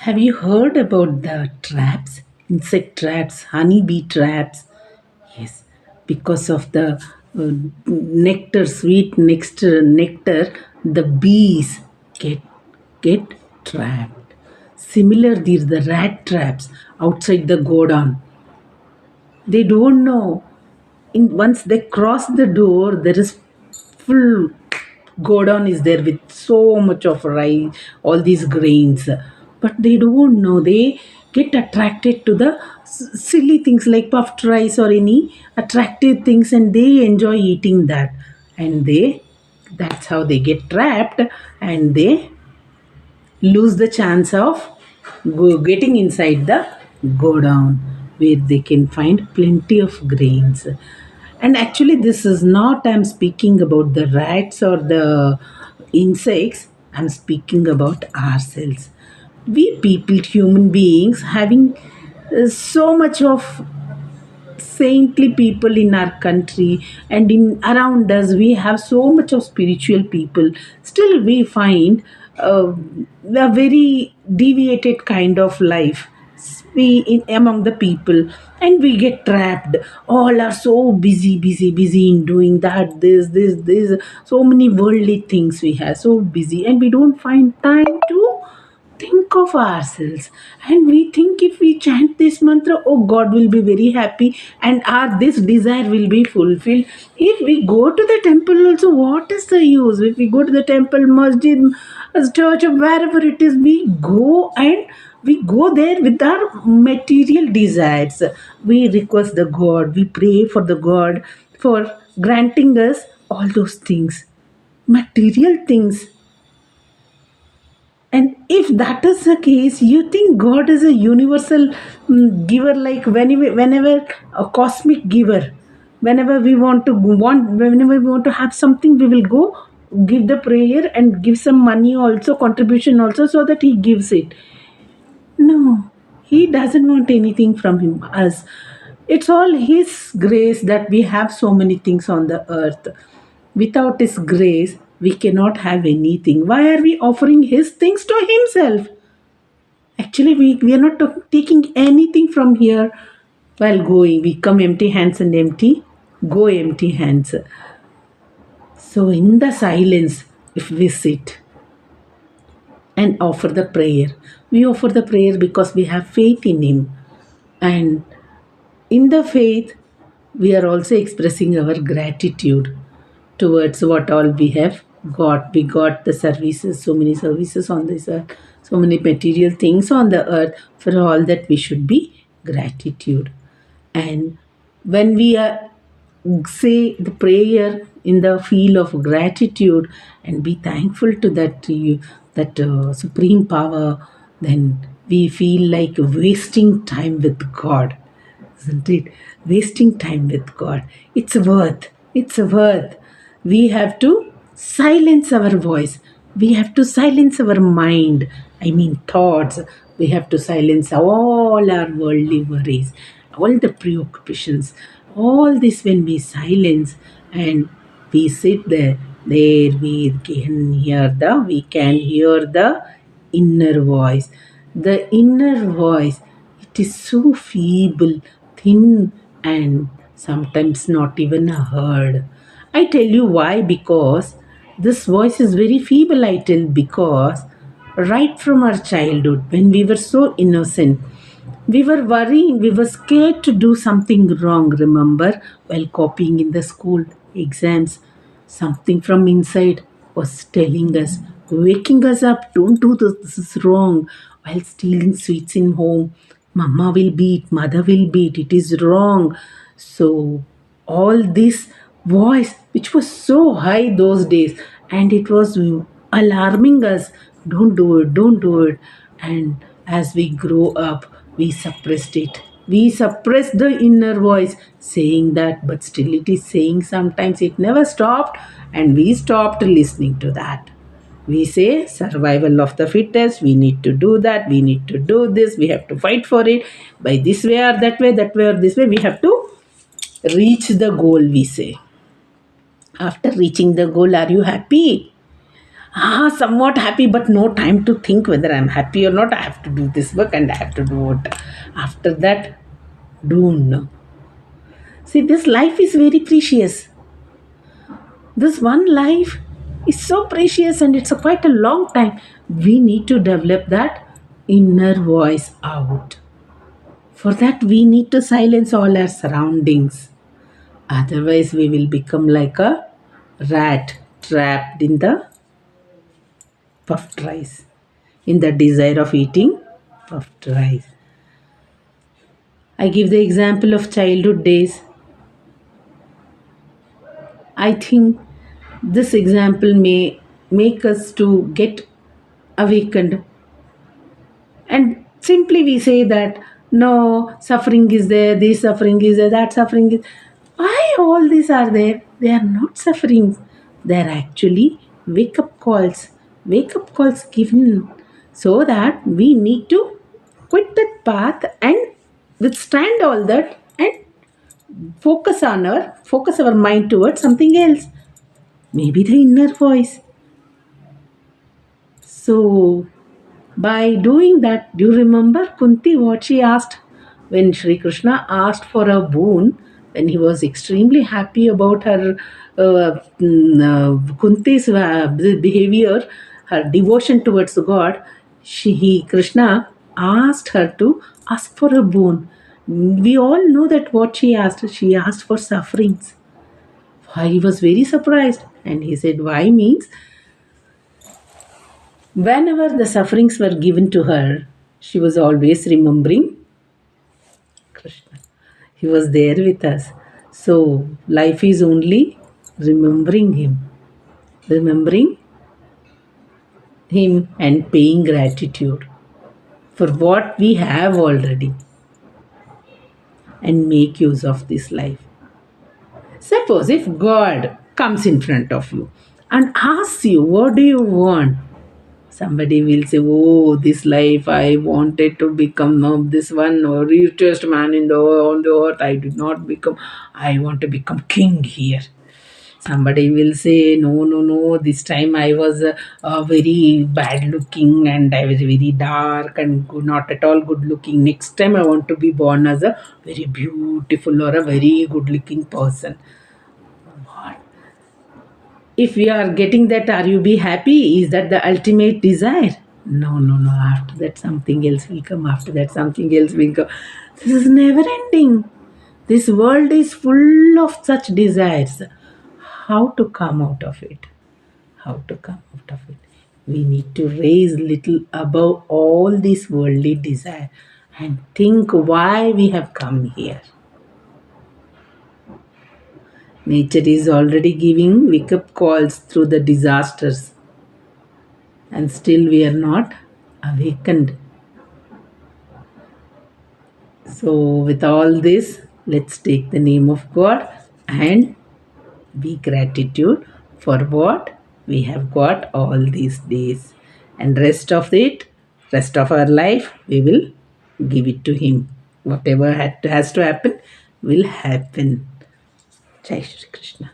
Have you heard about the traps? Insect traps, honeybee traps? Yes, because of the nectar, sweet nectar, the bees get get trapped. Similar, these the rat traps outside the godown. They don't know. Once they cross the door, there is full godown is there with so much of rice, all these grains. But they don't know. They get attracted to the silly things like puffed rice or any attractive things, and they enjoy eating that. And that's how they get trapped, and they lose the chance of getting inside the godown where they can find plenty of grains. And actually, this is not I'm speaking about the rats or the insects, I'm speaking about ourselves. We people, human beings, having so much of saintly people in our country and in around us, we have so much of spiritual people. Still we find a very deviated kind of life among the people, and we get trapped. All are so busy in doing that, this, so many worldly things we have, so busy, and we don't find time to think of ourselves. And we think if we chant this mantra, oh, God will be very happy and our this desire will be fulfilled. If we go to the temple also, what is the use? If we go to the temple, masjid, church, or wherever it is, we go and we go there with our material desires. We request the God, we pray for the God for granting us all those things, material things. And if that is the case, you think God is a universal giver, like whenever a cosmic giver, whenever we want to have something, we will go give the prayer and give some money also, contribution also, so that He gives it. No, He doesn't want anything from us. It's all His grace that we have so many things on the earth. Without His grace, we cannot have anything. Why are we offering His things to Himself? Actually, we are not taking anything from here while going. We come empty hands and go empty hands. So, in the silence, if we sit and offer the prayer, we offer the prayer because we have faith in Him. And in the faith, we are also expressing our gratitude towards what all we have got. We got the services, so many services on this earth, so many material things on the earth. For all that, we should be gratitude. And when we say the prayer in the feel of gratitude and be thankful to that supreme power, then we feel like wasting time with God, isn't it? Wasting time with God. It's worth. It's worth. We have to silence our voice. We have to silence our mind. I mean, thoughts. We have to silence all our worldly worries, all the preoccupations. All this when we silence and we sit there we can hear the inner voice. The inner voice, it is so feeble, thin, and sometimes not even heard. I tell you why, because this voice is very feeble, I tell, because right from our childhood, when we were so innocent, we were worrying, we were scared to do something wrong, remember, while copying in the school exams. Something from inside was telling us, waking us up, don't do this, this is wrong. While stealing sweets in home, mama will beat, mother will beat, it is wrong. So, all this voice, which was so high those days, and it was alarming us, don't do it. And as we grow up, we suppressed it. We suppressed the inner voice saying that, but still it is saying sometimes, it never stopped, and we stopped listening to that. We say survival of the fittest, we need to do that, we need to do this, we have to fight for it by this way or that way or this way, we have to reach the goal, we say. After reaching the goal, are you happy? somewhat happy, but no time to think whether I'm happy or not. I have to do this work and I have to do it. After that, don't. See, this life is very precious. This one life is so precious and it's a quite a long time. We need to develop that inner voice out. For that, we need to silence all our surroundings. Otherwise, we will become like a rat trapped in the puffed rice, in the desire of eating puffed rice. I give the example of childhood days. I think this example may make us to get awakened, and simply we say that no, suffering is there, this suffering is there, that suffering is. Why all these are there? They are not sufferings. They are actually wake up calls. Wake up calls given so that we need to quit that path and withstand all that and focus our mind towards something else. Maybe the inner voice. So by doing that, do you remember Kunti what she asked when Sri Krishna asked for a boon? When he was extremely happy about her Kunti's behavior, her devotion towards God, Krishna asked her to ask for a boon. We all know that what she asked. She asked for sufferings. Why he was very surprised, and he said, "Why means whenever the sufferings were given to her, she was always remembering Krishna. He was there with us. So life is only remembering remembering Him and paying gratitude for what we have already and make use of this life. Suppose if God comes in front of you and asks you, "What do you want?" Somebody will say, "Oh, this life I wanted to become this one richest man in the on the earth. I did not become. I want to become king here." Somebody will say, "No, no, no. This time I was very bad looking and I was very dark and not at all good looking. Next time I want to be born as a very beautiful or a very good looking person." What? If we are getting that, are you be happy? Is that the ultimate desire? No, no, no. After that, something else will come. After that, something else will come. This is never ending. This world is full of such desires. How to come out of it? How to come out of it? We need to raise little above all this worldly desire and think why we have come here. Nature is already giving wake up calls through the disasters, and still we are not awakened. So, with all this, let's take the name of God and be gratitude for what we have got all these days. And rest of our life, we will give it to Him. Whatever has to happen will happen. Jai Shri Krishna.